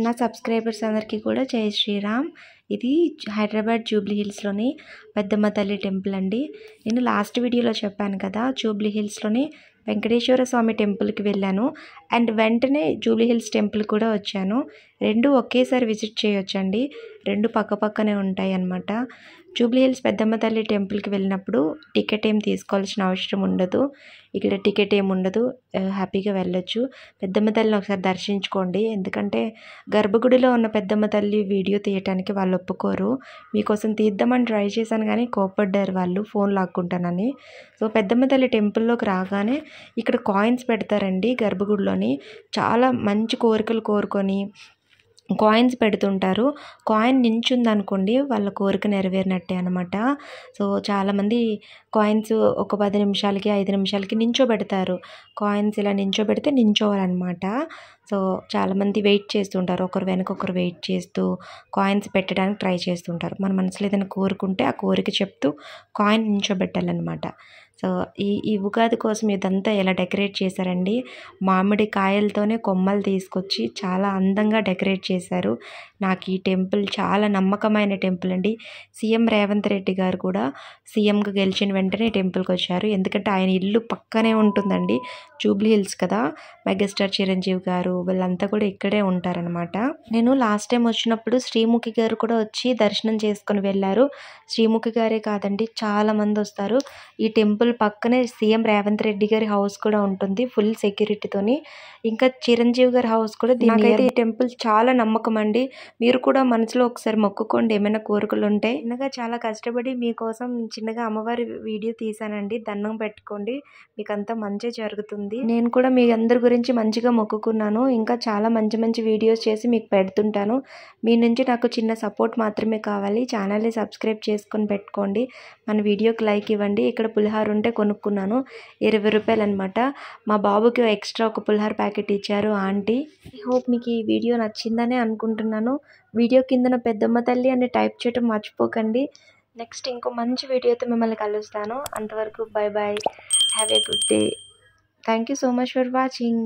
నా సబ్స్క్రైబర్స్ అందరికీ కూడా జై శ్రీరామ్. ఇది హైదరాబాద్ జూబ్లీ హిల్స్లోని పెద్దమ్మ తల్లి టెంపుల్ అండి. నేను లాస్ట్ వీడియోలో చెప్పాను కదా, జూబ్లీ హిల్స్లోని వెంకటేశ్వర స్వామి టెంపుల్కి వెళ్ళాను అండ్ వెంటనే జూబ్లీ హిల్స్ టెంపుల్ కూడా వచ్చాను. రెండు ఒకేసారి విజిట్ చేయొచ్చండి, రెండు పక్కపక్కనే ఉంటాయి అన్నమాట. జూబ్లీ హిల్స్ పెద్దమ్మ తల్లి టెంపుల్కి వెళ్ళినప్పుడు టికెట్ ఏం తీసుకోవాల్సిన అవసరం ఉండదు. ఇక్కడ టికెట్ ఏమి ఉండదు, హ్యాపీగా వెళ్ళొచ్చు. పెద్దమ్మ తల్లిని ఒకసారి దర్శించుకోండి, ఎందుకంటే గర్భగుడిలో ఉన్న పెద్దమ్మ తల్లి వీడియో తీయటానికి వాళ్ళు ఒప్పుకోరు. మీకోసం తీద్దామని ట్రై చేశాను కానీ కోప్పడ్డారు వాళ్ళు, ఫోన్ లాక్కుంటానని. సో పెద్దమ్మ తల్లి టెంపుల్లోకి రాగానే ఇక్కడ కాయిన్స్ పెడతారండి గర్భగుడిలోని. చాలా మంచి కోరికలు కోరుకొని కాయిన్స్ పెడుతుంటారు. కాయిన్ నించుందనుకోండి వాళ్ళ కోరిక నెరవేరినట్టే అనమాట. సో చాలామంది కాయిన్స్ ఒక 10 నిమిషాలకి 5 నిమిషాలకి నించోబెడతారు. కాయిన్స్ ఇలా నించోబెడితే నించోవాలన్నమాట. సో చాలామంది వెయిట్ చేస్తుంటారు, ఒకరు వెనక ఒకరు వెయిట్ చేస్తూ కాయిన్స్ పెట్టడానికి ట్రై చేస్తుంటారు. మన మనసులో ఏదైనా కోరుకుంటే ఆ కోరిక చెప్తూ కాయిన్ నించోబెట్టాలన్నమాట. సో ఈ ఉగాది కోసం ఇదంతా ఎలా డెకరేట్ చేశారండి, మామిడి కాయలతోనే కొమ్మలు తీసుకొచ్చి చాలా అందంగా డెకరేట్ చేశారు. నాకు ఈ టెంపుల్ చాలా నమ్మకమైన టెంపుల్ అండి. సీఎం రేవంత్ రెడ్డి గారు కూడా సీఎంగా గెలిచిన వెంటనే టెంపుల్కి వచ్చారు, ఎందుకంటే ఆయన ఇల్లు పక్కనే ఉంటుందండి. జూబ్లీ హిల్స్ కదా, మెగాస్టార్ చిరంజీవి గారు వీళ్ళంతా కూడా ఇక్కడే ఉంటారనమాట. నేను లాస్ట్ టైం వచ్చినప్పుడు శ్రీముఖి గారు కూడా వచ్చి దర్శనం చేసుకుని వెళ్ళారు. శ్రీముఖి గారే కాదండి, చాలామంది వస్తారు. ఈ టెంపుల్ పక్కనే సీఎం రేవంత్ రెడ్డి గారి హౌస్ కూడా ఉంటుంది, ఫుల్ సెక్యూరిటీతోని. ఇంకా చిరంజీవి గారి హౌస్ కూడా. నాకైతే ఈ టెంపుల్ చాలా నమ్మకం అండి. మీరు కూడా మనసులో ఒకసారి మొక్కుకోండి, ఏమైనా కోరికలు ఉంటే. చిన్నగా చాలా కష్టపడి మీకోసం చిన్నగా అమ్మవారి వీడియో తీసానండి, దండం పెట్టుకోండి, మీకు అంతా మంచి జరుగుతుంది. నేను కూడా మీ అందరి గురించి మంచిగా మొక్కుకున్నాను. ఇంకా చాలా మంచి మంచి వీడియోస్ చేసి మీకు పెడుతుంటాను. మీ నుంచి నాకు చిన్న సపోర్ట్ మాత్రమే కావాలి. ఛానల్ని సబ్స్క్రైబ్ చేసుకొని పెట్టుకోండి, మన వీడియోకి లైక్ ఇవ్వండి. ఇక్కడ పులిహార ఉంటే కొనుక్కున్నాను, 20 రూపాయలు అనమాట. మా బాబుకి ఎక్స్ట్రా ఒక పులిహార ప్యాకెట్ ఇచ్చారు ఆంటీ. ఐ హోప్ మీకు ఈ వీడియో నచ్చిందనే అనుకుంటున్నాను. వీడియో కిందన పెద్దమ్మ తల్లి అని టైప్ చేయడం మర్చిపోకండి. నెక్స్ట్ ఇంకో మంచి వీడియోతో మిమ్మల్ని కలుస్తాను. అంతవరకు bye bye, have a good day. Thank you so much for watching.